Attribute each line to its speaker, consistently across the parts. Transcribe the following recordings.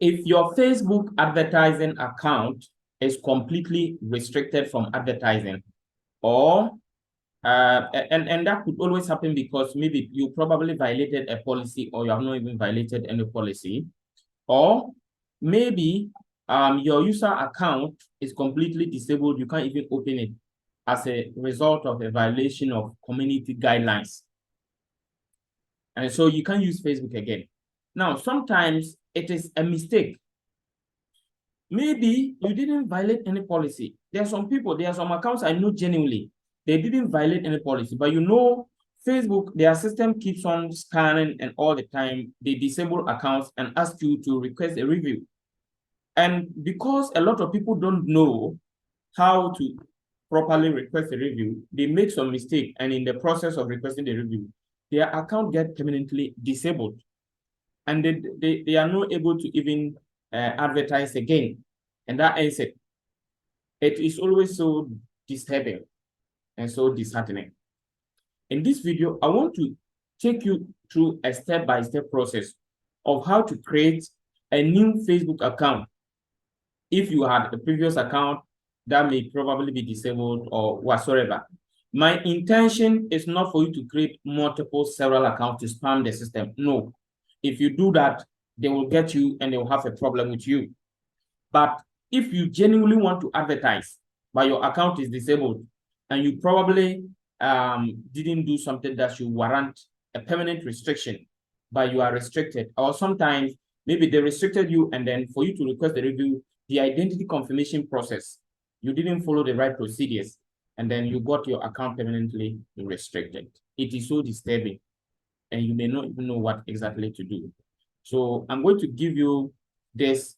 Speaker 1: if your Facebook advertising account is completely restricted from advertising, or and that could always happen because maybe you probably violated a policy, or you have not even violated any policy, or maybe your user account is completely disabled. You can't even open it as a result of a violation of community guidelines. And so you can't use Facebook again. Now, sometimes it is a mistake. Maybe you didn't violate any policy. There are some people, there are some accounts I know genuinely, they didn't violate any policy, but Facebook, their system keeps on scanning, and all the time they disable accounts and ask you to request a review. And because a lot of people don't know how to properly request a review, they make some mistake, and in the process of requesting the review, their account gets permanently disabled, and they are not able to even advertise again. And that is it. It is always so disturbing and so disheartening. In this video, I want to take you through a step-by-step process of how to create a new Facebook account. If you had a previous account that may probably be disabled or whatsoever. My intention is not for you to create several accounts to spam the system. No. If you do that, they will get you and they will have a problem with you. But if you genuinely want to advertise, but your account is disabled, and you probably didn't do something that should warrant a permanent restriction, but you are restricted, or sometimes maybe they restricted you, and then for you to request the review, the identity confirmation process, you didn't follow the right procedures, and then you got your account permanently restricted. It is so disturbing, and you may not even know what exactly to do. So I'm going to give you this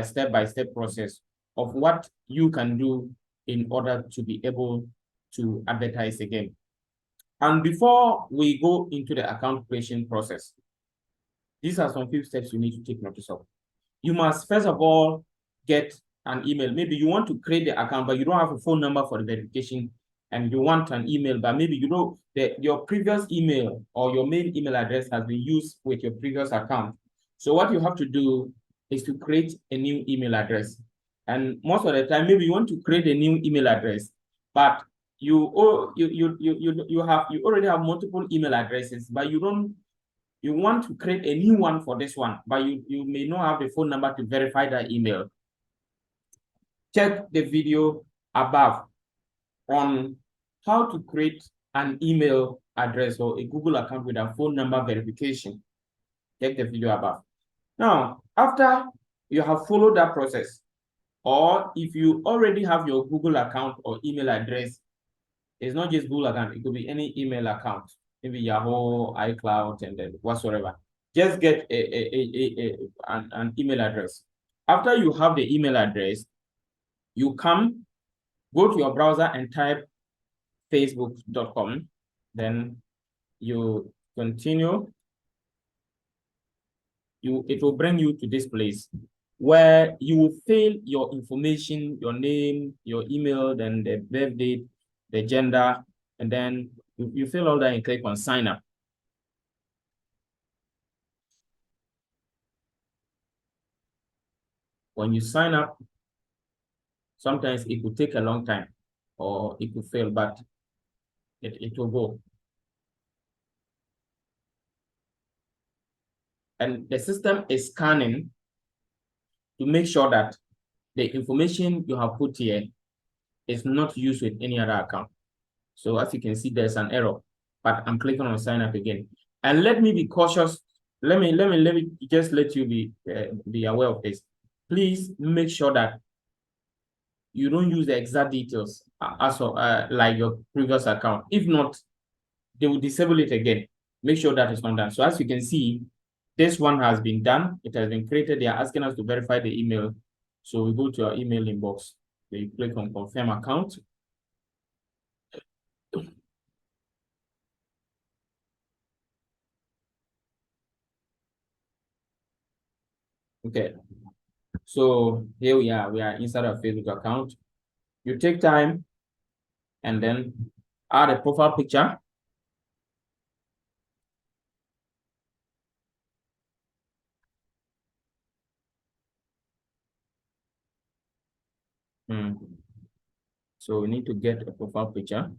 Speaker 1: step-by-step process of what you can do in order to be able to advertise again. And before we go into the account creation process, these are some few steps you need to take notice of. You must first of all get an email. Maybe you want to create the account, but you don't have a phone number for the verification, and you want an email, but maybe you know that your previous email or your main email address has been used with your previous account. So what you have to do is to create a new email address. And most of the time, maybe you want to create a new email address, but you already have multiple email addresses, but you want to create a new one for this one, but you may not have the phone number to verify that email. Check the video above on how to create an email address or a Google account with a phone number verification. Check the video above. Now, after you have followed that process, or if you already have your Google account or email address, it's not just Google account, it could be any email account, maybe Yahoo, iCloud, and then whatsoever. Just get an email address. After you have the email address, you go to your browser and type facebook.com. Then you continue. It will bring you to this place where you will fill your information, your name, your email, then the birth date, the gender, and then you fill all that and click on sign up. When you sign up, sometimes it could take a long time or it could fail, but it will go. And the system is scanning to make sure that the information you have put here is not used with any other account. So as you can see, there's an error, but I'm clicking on sign up again. And let me be cautious. Let me just let you be aware of this. Please make sure that you don't use the exact details like your previous account. If not, they will disable it again. Make sure that is not done. So as you can see, this one has been done. It has been created. They are asking us to verify the email. So we go to our email inbox. We click on confirm account. Okay. So here we are inside our Facebook account. You take time and then add a profile picture. So we need to get a profile picture.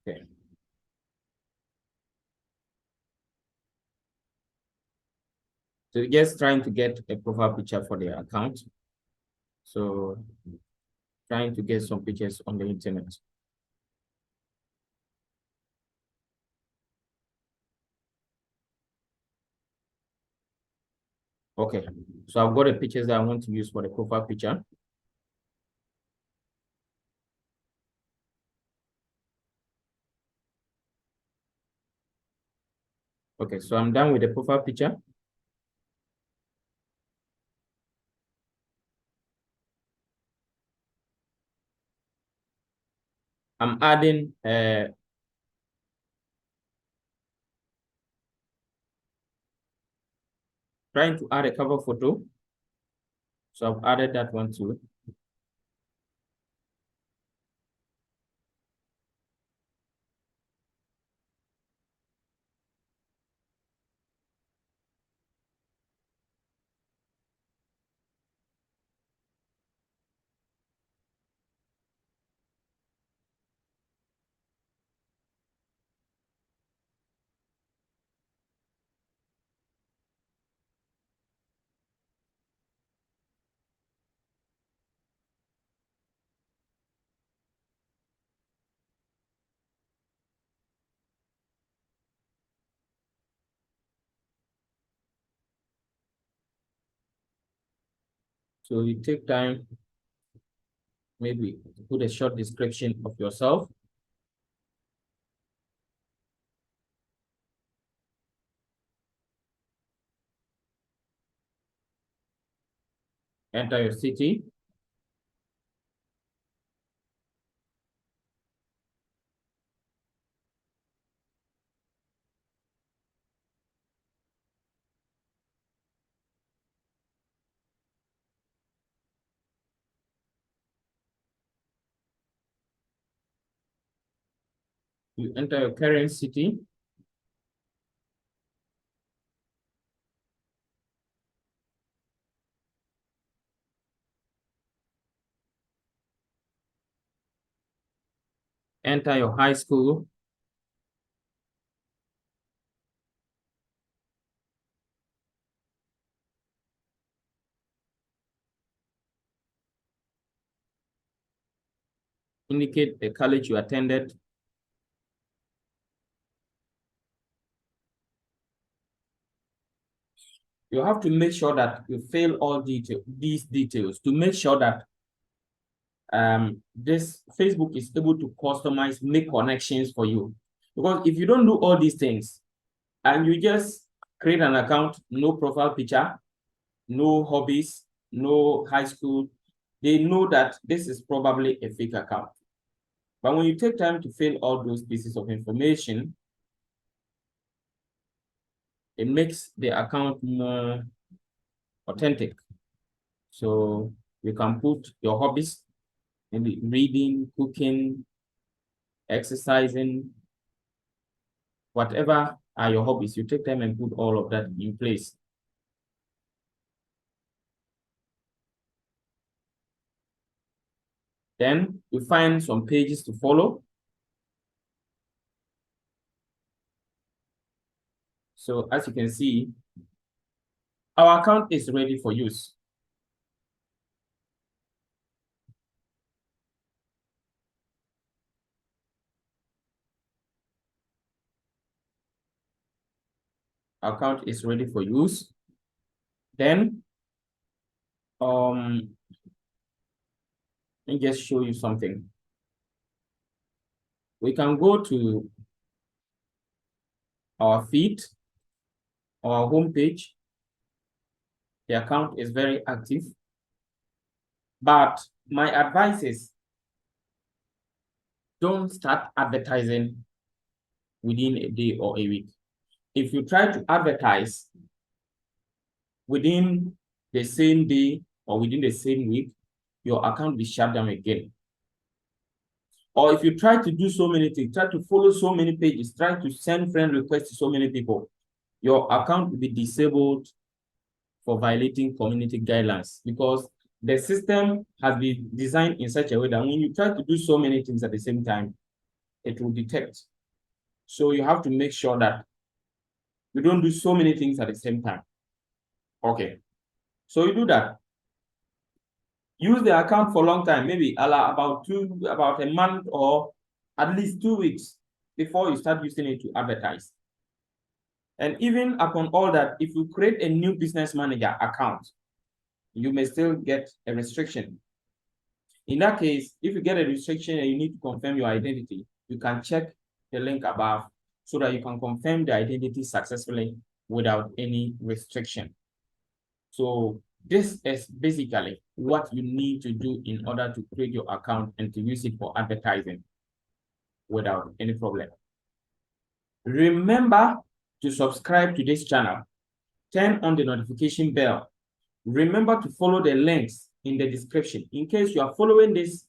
Speaker 1: Okay. So just trying to get a profile picture for the account. So trying to get some pictures on the internet. Okay, so I've got the pictures that I want to use for the profile picture. Okay, so I'm done with the profile picture. I'm adding trying to add a cover photo. So I've added that one too. So you take time, maybe put a short description of yourself. Enter your city. You enter your current city. Enter your high school. Indicate the college you attended. You have to make sure that you fill all these details to make sure that this Facebook is able to customize, make connections for you. Because if you don't do all these things and you just create an account, no profile picture, no hobbies, no high school, they know that this is probably a fake account. But when you take time to fill all those pieces of information, it makes the account more authentic. So you can put your hobbies, maybe reading, cooking, exercising, whatever are your hobbies. You take time and put all of that in place. Then you find some pages to follow. So as you can see, our account is ready for use. Our account is ready for use. Then, let me just show you something. We can go to our feed, our homepage. The account is very active. But my advice is don't start advertising within a day or a week. If you try to advertise within the same day or within the same week, your account will be shut down again. Or if you try to do so many things, try to follow so many pages, try to send friend requests to so many people, your account will be disabled for violating community guidelines, because the system has been designed in such a way that when you try to do so many things at the same time, it will detect. So you have to make sure that you don't do so many things at the same time. Okay. So you do that. Use the account for a long time, maybe about a month or at least 2 weeks before you start using it to advertise. And even upon all that, if you create a new business manager account, you may still get a restriction. In that case, if you get a restriction and you need to confirm your identity, you can check the link above so that you can confirm the identity successfully without any restriction. So this is basically what you need to do in order to create your account and to use it for advertising without any problem. Remember to subscribe to this channel. Turn on the notification bell. Remember to follow the links in the description. In case you are following this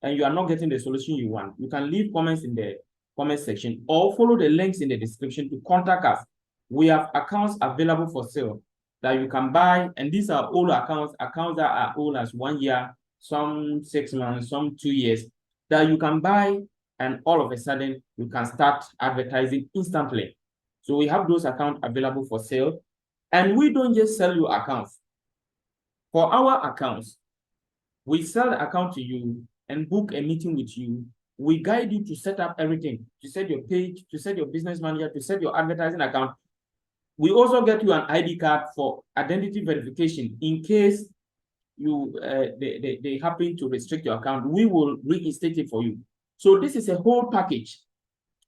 Speaker 1: and you are not getting the solution you want, you can leave comments in the comment section or follow the links in the description to contact us. We have accounts available for sale that you can buy, and these are old accounts that are old as 1 year, some 6 months, some 2 years, that you can buy, and all of a sudden you can start advertising instantly. So we have those accounts available for sale, and we don't just sell you accounts. For our accounts, we sell the account to you and book a meeting with you. We guide you to set up everything, to set your page, to set your business manager, to set your advertising account. We also get you an ID card for identity verification in case they happen to restrict your account. We will reinstate it for you. So this is a whole package.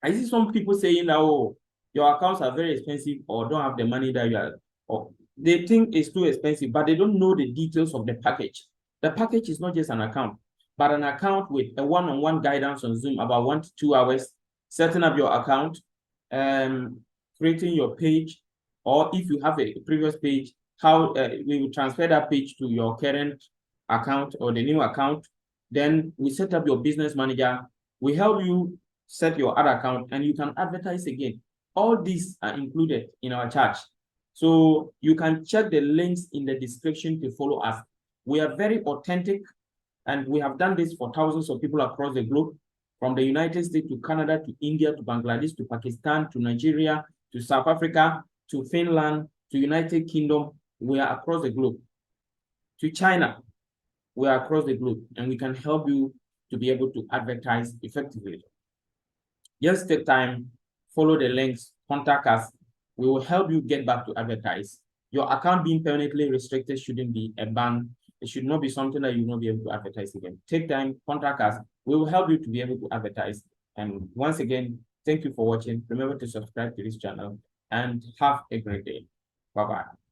Speaker 1: I see some people saying that, oh, your accounts are very expensive or don't have the money that you are, or they think it's too expensive, but they don't know the details of the package. The package is not just an account, but an account with a one-on-one guidance on Zoom about 1 to 2 hours, setting up your account, creating your page, or if you have a previous page, how we will transfer that page to your current account or the new account. Then we set up your business manager. We help you set your other account and you can advertise again. All these are included in our charge. So you can check the links in the description to follow us. We are very authentic, and we have done this for thousands of people across the globe, from the United States to Canada to India to Bangladesh to Pakistan to Nigeria to South Africa to Finland to United Kingdom. We are across the globe. To China, we are across the globe, and we can help you to be able to advertise effectively. Just take time, follow the links, contact us. We will help you get back to advertise. Your account being permanently restricted shouldn't be a ban. It should not be something that you will not be able to advertise again. Take time, contact us. We will help you to be able to advertise. And once again, thank you for watching. Remember to subscribe to this channel and have a great day. Bye-bye.